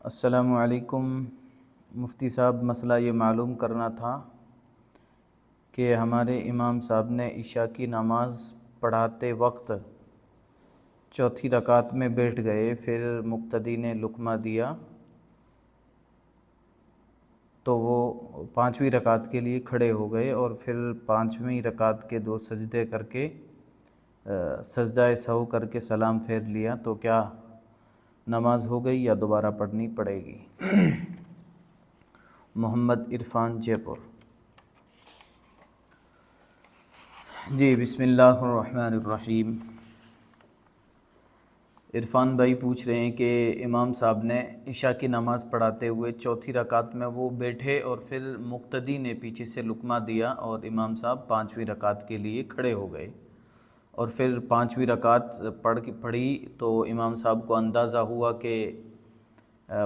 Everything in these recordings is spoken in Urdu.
السلام علیکم مفتی صاحب، مسئلہ یہ معلوم کرنا تھا کہ ہمارے امام صاحب نے عشاء کی نماز پڑھاتے وقت چوتھی رکعت میں بیٹھ گئے، پھر مقتدی نے لقمہ دیا تو وہ پانچویں رکعت کے لیے کھڑے ہو گئے اور پھر پانچویں رکعت کے 2 سجدے کر کے سجدہ سہو کر کے سلام پھیر لیا، تو کیا نماز ہو گئی یا دوبارہ پڑھنی پڑے گی؟ محمد عرفان، جے پور۔ جی، بسم اللہ الرحمن الرحیم۔ عرفان بھائی پوچھ رہے ہیں کہ امام صاحب نے عشاء کی نماز پڑھاتے ہوئے چوتھی رکعت میں وہ بیٹھے اور پھر مقتدی نے پیچھے سے لقمہ دیا اور امام صاحب پانچویں رکعت کے لیے کھڑے ہو گئے اور پھر پانچویں رکعت پڑھی تو امام صاحب کو اندازہ ہوا کہ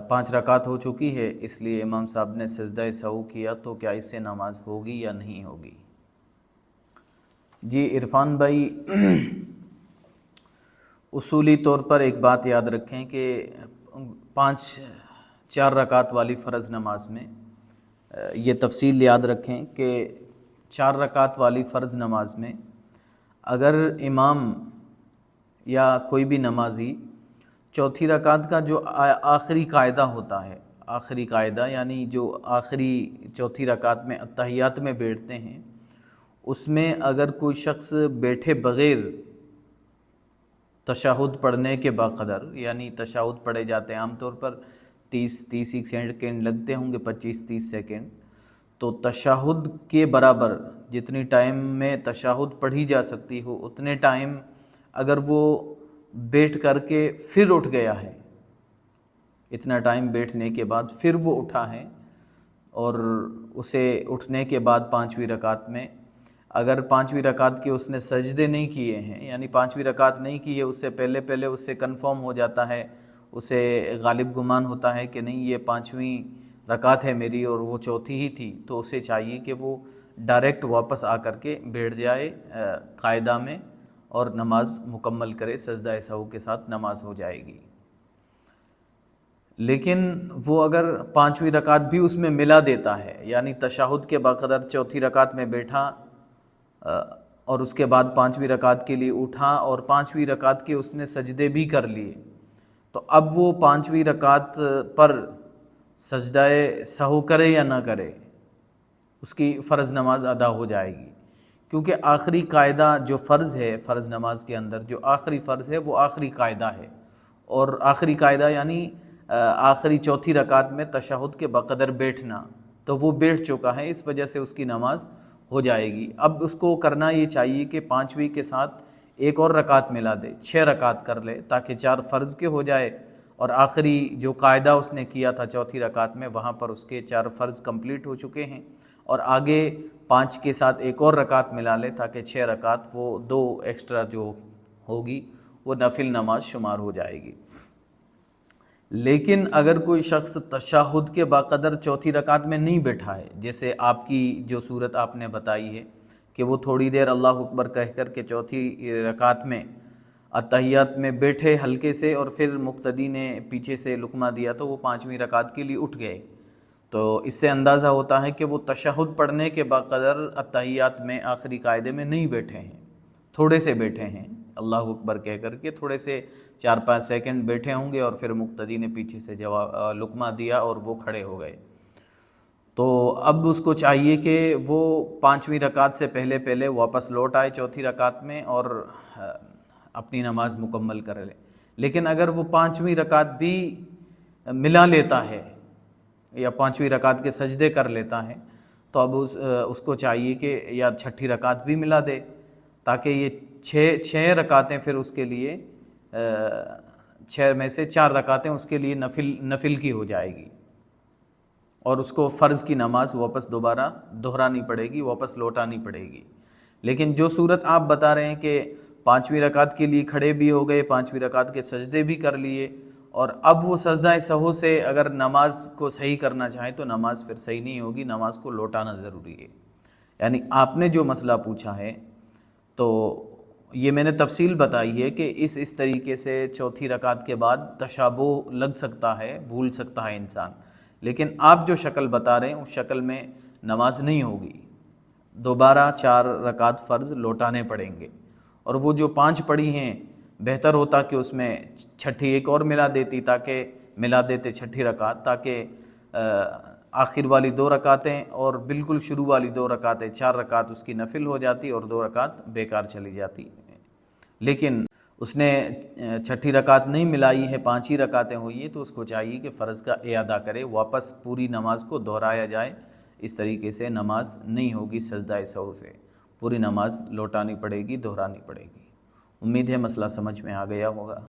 5 رکعت ہو چکی ہے، اس لیے امام صاحب نے سجدہ سہو کیا، تو کیا اس سے نماز ہوگی یا نہیں ہوگی؟ جی عرفان بھائی، اصولی طور پر ایک بات یاد رکھیں کہ 4 رکعت والی فرض نماز میں یہ تفصیل یاد رکھیں کہ 4 رکعت والی فرض نماز میں اگر امام یا کوئی بھی نمازی چوتھی رکعت کا جو آخری قاعدہ ہوتا ہے، آخری قاعدہ یعنی جو آخری چوتھی رکعت میں اتحیات میں بیٹھتے ہیں، اس میں اگر کوئی شخص بیٹھے بغیر تشہد پڑھنے کے بقدر، یعنی تشہد پڑھے جاتے ہیں عام طور پر 30 سیکنڈ لگتے ہوں گے، 25-30 سیکنڈ، تو تشہد کے برابر جتنی ٹائم میں تشہد پڑھی جا سکتی ہو اتنے ٹائم اگر وہ بیٹھ کر کے پھر اٹھ گیا ہے، اتنا ٹائم بیٹھنے کے بعد پھر وہ اٹھا ہے اور اسے اٹھنے کے بعد پانچویں رکعت میں اگر پانچویں رکعت کے اس نے سجدے نہیں کیے ہیں، یعنی پانچویں رکعت نہیں کی ہے، اس سے پہلے اس سے کنفرم ہو جاتا ہے، اسے غالب گمان ہوتا ہے کہ نہیں یہ پانچویں رکعت ہے میری اور وہ چوتھی ہی تھی، تو اسے چاہیے کہ وہ ڈائریکٹ واپس آ کر کے بیٹھ جائے قاعدہ میں اور نماز مکمل کرے، سجدہ سہو کے ساتھ نماز ہو جائے گی۔ لیکن وہ اگر پانچویں رکعت بھی اس میں ملا دیتا ہے، یعنی تشہد کے بقدر چوتھی رکعت میں بیٹھا اور اس کے بعد پانچویں رکعت کے لیے اٹھا اور پانچویں رکعت کے اس نے سجدے بھی کر لیے، تو اب وہ پانچویں رکعت پر سجدہ سہو کرے یا نہ کرے، اس کی فرض نماز ادا ہو جائے گی، کیونکہ آخری قاعدہ جو فرض ہے فرض نماز کے اندر جو آخری فرض ہے وہ آخری قاعدہ ہے، اور آخری قاعدہ یعنی آخری چوتھی رکعت میں تشہد کے بقدر بیٹھنا، تو وہ بیٹھ چکا ہے، اس وجہ سے اس کی نماز ہو جائے گی۔ اب اس کو کرنا یہ چاہیے کہ پانچویں کے ساتھ ایک اور رکعت ملا دے، 6 رکعت کر لے تاکہ 4 فرض کے ہو جائے، اور آخری جو قاعدہ اس نے کیا تھا چوتھی رکعت میں وہاں پر اس کے 4 فرض کمپلیٹ ہو چکے ہیں، اور آگے 5 کے ساتھ ایک اور رکعت ملا لے تاکہ 6 رکعت وہ 2 ایکسٹرا جو ہوگی وہ نفل نماز شمار ہو جائے گی۔ لیکن اگر کوئی شخص تشہد کے بقدر چوتھی رکعت میں نہیں بیٹھا ہے، جیسے آپ کی جو صورت آپ نے بتائی ہے کہ وہ تھوڑی دیر اللہ اکبر کہہ کر کے چوتھی رکعت میں اتحیات میں بیٹھے ہلکے سے اور پھر مقتدی نے پیچھے سے لقمہ دیا تو وہ پانچویں رکعت کے لیے اٹھ گئے، تو اس سے اندازہ ہوتا ہے کہ وہ تشہد پڑھنے کے بقدر اتحیات میں آخری قاعدے میں نہیں بیٹھے ہیں، تھوڑے سے بیٹھے ہیں، اللہ اکبر کہہ کر کے تھوڑے سے 4-5 سیکنڈ بیٹھے ہوں گے اور پھر مقتدی نے پیچھے سے لقمہ دیا اور وہ کھڑے ہو گئے، تو اب اس کو چاہیے کہ وہ پانچویں رکعت سے پہلے واپس لوٹ آئے چوتھی رکعت میں اور اپنی نماز مکمل کر لے۔ لیکن اگر وہ پانچویں رکعت بھی ملا لیتا ہے یا پانچویں رکعت کے سجدے کر لیتا ہے تو اب اس کو چاہیے کہ یا چھٹی رکعت بھی ملا دے تاکہ یہ 6 رکعتیں پھر اس کے لیے 6 میں سے 4 رکعتیں اس کے لیے نفل کی ہو جائے گی، اور اس کو فرض کی نماز واپس دوبارہ دہرانی پڑے گی، واپس لوٹانی پڑے گی۔ لیکن جو صورت آپ بتا رہے ہیں کہ پانچویں رکعت کے لیے کھڑے بھی ہو گئے، پانچویں رکعت کے سجدے بھی کر لیے، اور اب وہ سجدہ سہو سے اگر نماز کو صحیح کرنا چاہے تو نماز پھر صحیح نہیں ہوگی، نماز کو لوٹانا ضروری ہے۔ یعنی آپ نے جو مسئلہ پوچھا ہے تو یہ میں نے تفصیل بتائی ہے کہ اس طریقے سے چوتھی رکعت کے بعد تشابہ لگ سکتا ہے، بھول سکتا ہے انسان، لیکن آپ جو شکل بتا رہے ہیں اس شکل میں نماز نہیں ہوگی، دوبارہ 4 رکعت فرض لوٹانے پڑیں گے، اور وہ جو 5 پڑھی ہیں بہتر ہوتا کہ اس میں چھٹی ایک اور ملا دیتے چھٹی رکعت، تاکہ آخر والی 2 رکعتیں اور بالکل شروع والی 2 رکعتیں، 4 رکعت اس کی نفل ہو جاتی اور 2 رکعت بیکار چلی جاتی۔ لیکن اس نے چھٹی رکعت نہیں ملائی ہے، 5 ہی رکعتیں ہوئی ہیں، تو اس کو چاہیے کہ فرض کا اعادہ کرے، واپس پوری نماز کو دہرایا جائے۔ اس طریقے سے نماز نہیں ہوگی، سجدہ سہو سے پوری نماز لوٹانی پڑے گی، دہرانی پڑے گی۔ امید ہے مسئلہ سمجھ میں آ گیا ہوگا۔